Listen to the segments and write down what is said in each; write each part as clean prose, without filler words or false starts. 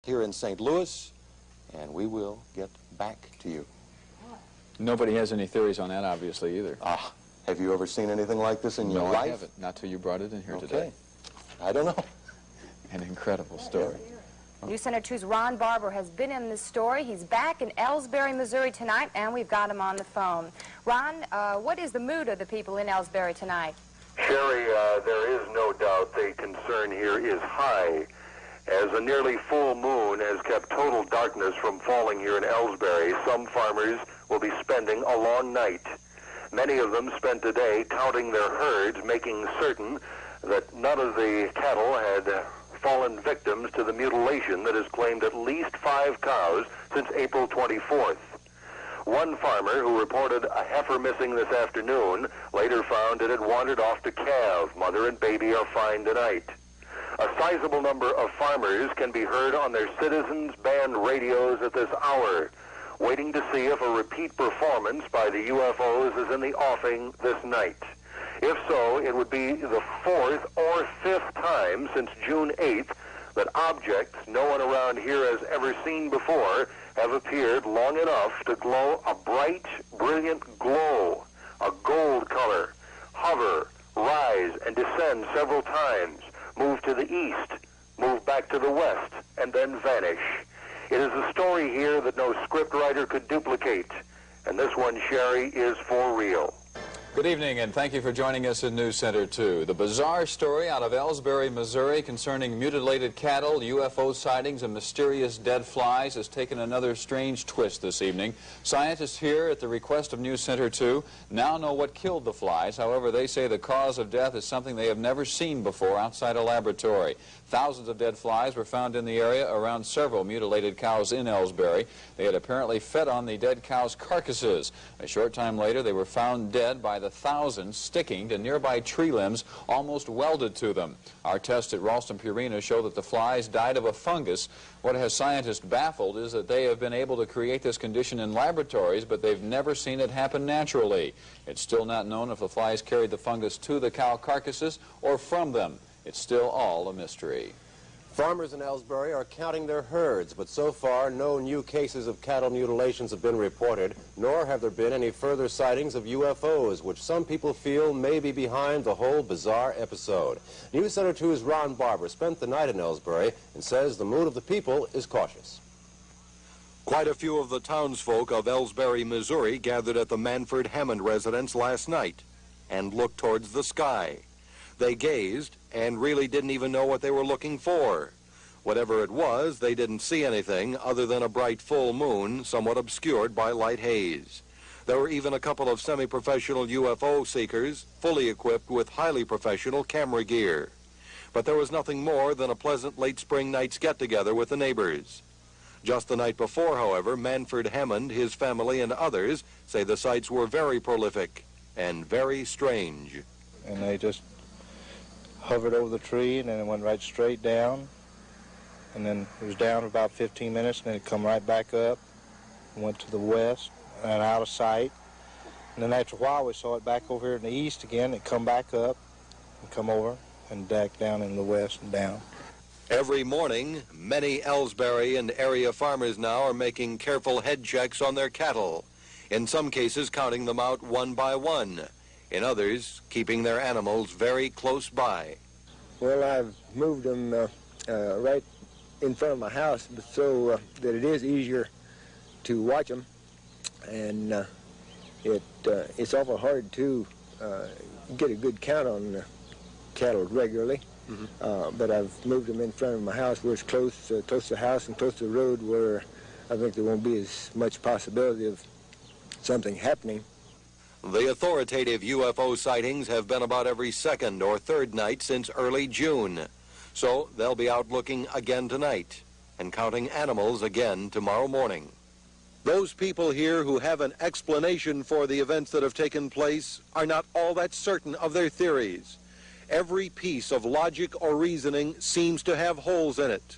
here in St. Louis, and we will get back to you. Nobody has any theories on that, obviously, either. Have you ever seen anything like this in your life? No, I haven't. Not till you brought it in here today. I don't know. An incredible story. News Center 2's Ron Barber has been in this story. He's back in Elsberry, Missouri tonight, and we've got him on the phone. Ron, what is the mood of the people in Elsberry tonight? Sherry, there is no doubt the concern here is high, as a nearly full moon has kept total darkness from falling here in Elsberry. Some farmers will be spending a long night. Many of them spent today counting their herds, making certain that none of the cattle had fallen victims to the mutilation that has claimed at least 5 cows since April 24th. One farmer who reported a heifer missing this afternoon later found it had wandered off to calve. Mother and baby are fine tonight. A sizable number of farmers can be heard on their Citizens Band radios at this hour, waiting to see if a repeat performance by the UFOs is in the offing this night. If so, it would be the 4th or 5th time since June 8th that objects no one around here has ever seen before have appeared long enough to glow a bright, brilliant glow, a gold color, hover, rise, and descend several times, move to the east, move back to the west, and then vanish. It is a story here that no scriptwriter could duplicate, and this one, Sherry, is for real. Good evening, and thank you for joining us in News Center 2. The bizarre story out of Elsberry, Missouri concerning mutilated cattle, UFO sightings, and mysterious dead flies has taken another strange twist this evening. Scientists here, at the request of News Center 2, now know what killed the flies. However, they say the cause of death is something they have never seen before outside a laboratory. Thousands of dead flies were found in the area around several mutilated cows in Elsberry. They had apparently fed on the dead cows' carcasses. A short time later, they were found dead by the thousands, sticking to nearby tree limbs, almost welded to them. Our tests at Ralston Purina show that the flies died of a fungus. What has scientists baffled is that they have been able to create this condition in laboratories, but they've never seen it happen naturally. It's still not known if the flies carried the fungus to the cow carcasses or from them. It's still all a mystery. Farmers in Elsberry are counting their herds, but so far no new cases of cattle mutilations have been reported, nor have there been any further sightings of UFOs, which some people feel may be behind the whole bizarre episode. News Center 2's Ron Barber spent the night in Elsberry and says the mood of the people is cautious. Quite a few of the townsfolk of Elsberry, Missouri gathered at the Manford Hammond residence last night and looked towards the sky. They gazed and really didn't even know what they were looking for. Whatever it was, they didn't see anything other than a bright full moon, somewhat obscured by light haze. There were even a couple of semi-professional UFO seekers, fully equipped with highly professional camera gear. But there was nothing more than a pleasant late spring night's get-together with the neighbors. Just the night before, however, Manford Hammond, his family, and others say the sights were very prolific and very strange. And they just hovered over the tree, and then it went right straight down, and then it was down about 15 minutes, and then it come right back up, and went to the west, and out of sight. And then after a while, we saw it back over here in the east again. It come back up, and come over, and back down in the west and down. Every morning, many Elsberry and area farmers now are making careful head checks on their cattle, in some cases counting them out one by one. In others, keeping their animals very close by. Well, I've moved them right in front of my house so that it is easier to watch them, and it's awful hard to get a good count on cattle regularly. But I've moved them in front of my house where it's close to the house and close to the road, where I think there won't be as much possibility of something happening. The authoritative UFO sightings have been about every second or third night since early June. So they'll be out looking again tonight and counting animals again tomorrow morning. Those people here who have an explanation for the events that have taken place are not all that certain of their theories. Every piece of logic or reasoning seems to have holes in it.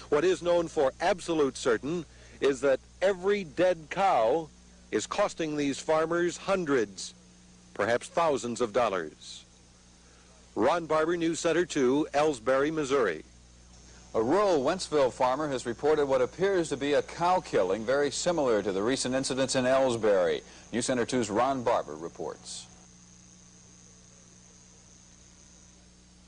What is known for absolute certain is that every dead cow is costing these farmers hundreds, perhaps thousands of dollars. Ron Barber, News Center 2, Elsberry, Missouri. A rural Wentzville farmer has reported what appears to be a cow killing very similar to the recent incidents in Elsberry. News Center 2's Ron Barber reports.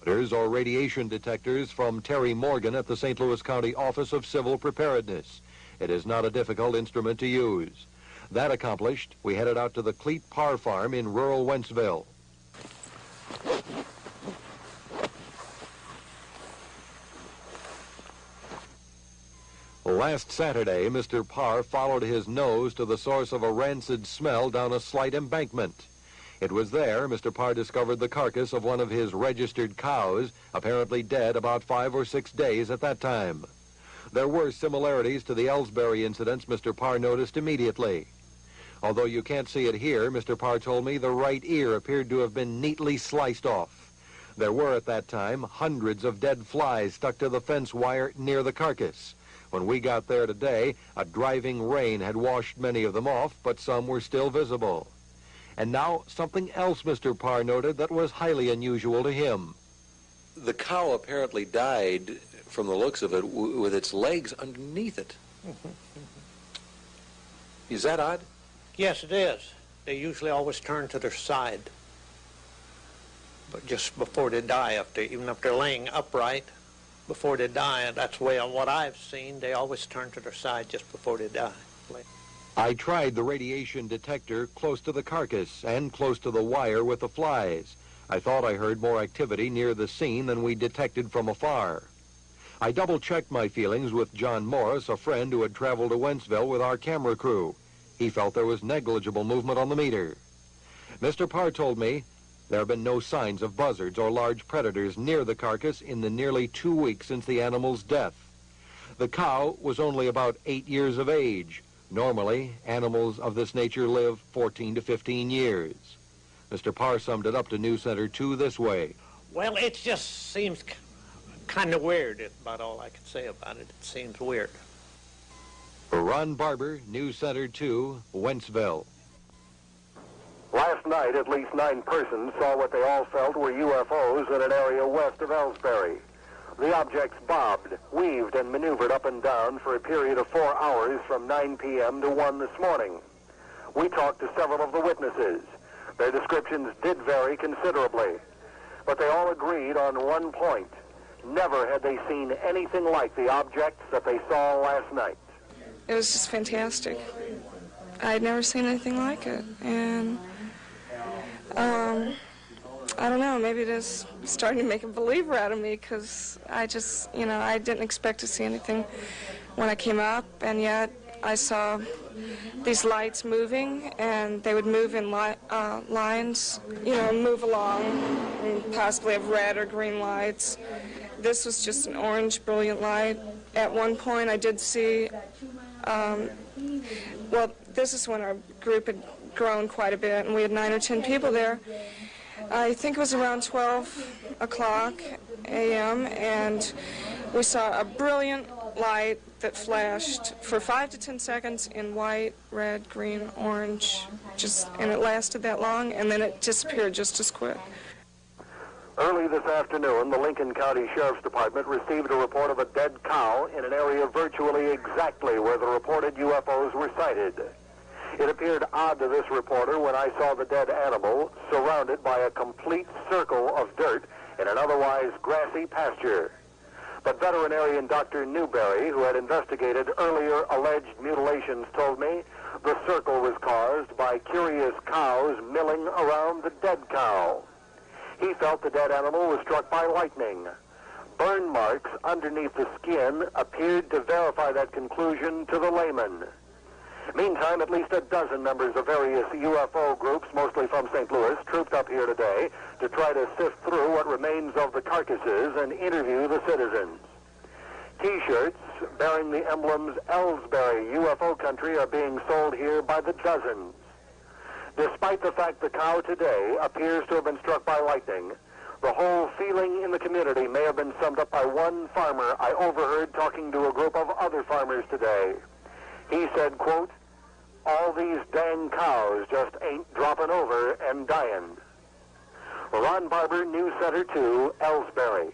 Or radiation detectors from Terry Morgan at the St. Louis County Office of Civil Preparedness. It is not a difficult instrument to use. That accomplished, we headed out to the Cleet Parr Farm in rural Wentzville. Last Saturday, Mr. Parr followed his nose to the source of a rancid smell down a slight embankment. It was there Mr. Parr discovered the carcass of one of his registered cows, apparently dead about 5 or 6 days at that time. There were similarities to the Elsberry incidents Mr. Parr noticed immediately. Although you can't see it here, Mr. Parr told me the right ear appeared to have been neatly sliced off. There were at that time hundreds of dead flies stuck to the fence wire near the carcass. When we got there today, a driving rain had washed many of them off, but some were still visible. And now something else Mr. Parr noted that was highly unusual to him. The cow apparently died, from the looks of it, with its legs underneath it. Is that odd? Yes, it is. They usually always turn to their side. But just before they die, even if they're laying upright, before they die, that's the way on what I've seen, they always turn to their side just before they die. I tried the radiation detector close to the carcass and close to the wire with the flies. I thought I heard more activity near the scene than we detected from afar. I double-checked my feelings with John Morris, a friend who had traveled to Wentzville with our camera crew. He felt there was negligible movement on the meter. Mr. Parr told me there have been no signs of buzzards or large predators near the carcass in the nearly 2 weeks since the animal's death. The cow was only about 8 years of age. Normally, animals of this nature live 14 to 15 years. Mr. Parr summed it up to News Center 2 this way. Well, it just seems kind of weird. That's about all I can say about it. It seems weird. For Ron Barber, News Center 2, Wentzville. Last night, at least 9 persons saw what they all felt were UFOs in an area west of Elsberry. The objects bobbed, weaved, and maneuvered up and down for a period of 4 hours from 9 p.m. to 1 this morning. We talked to several of the witnesses. Their descriptions did vary considerably, but they all agreed on one point. Never had they seen anything like the objects that they saw last night. It was just fantastic. I'd never seen anything like it, and I don't know, maybe it is starting to make a believer out of me, because I just, I didn't expect to see anything when I came up, and yet I saw these lights moving, and they would move in lines, move along, and possibly have red or green lights. This was just an orange, brilliant light. At one point I did see, well, this is when our group had grown quite a bit, and we had 9 or 10 people there. I think it was around 12 o'clock a.m., and we saw a brilliant light that flashed for 5 to 10 seconds in white, red, green, orange, and it lasted that long, and then it disappeared just as quick. Early this afternoon, the Lincoln County Sheriff's Department received a report of a dead cow in an area virtually exactly where the reported UFOs were sighted. It appeared odd to this reporter when I saw the dead animal surrounded by a complete circle of dirt in an otherwise grassy pasture. But veterinarian Dr. Newberry, who had investigated earlier alleged mutilations, told me the circle was caused by curious cows milling around the dead cow. He felt the dead animal was struck by lightning. Burn marks underneath the skin appeared to verify that conclusion to the layman. Meantime, at least a dozen members of various UFO groups, mostly from St. Louis, trooped up here today to try to sift through what remains of the carcasses and interview the citizens. T-shirts bearing the emblems Elsberry, UFO country, are being sold here by the dozens. Despite the fact the cow today appears to have been struck by lightning, the whole feeling in the community may have been summed up by one farmer I overheard talking to a group of other farmers today. He said, quote, "All these dang cows just ain't dropping over and dying." Ron Barber, News Center 2, Elsberry.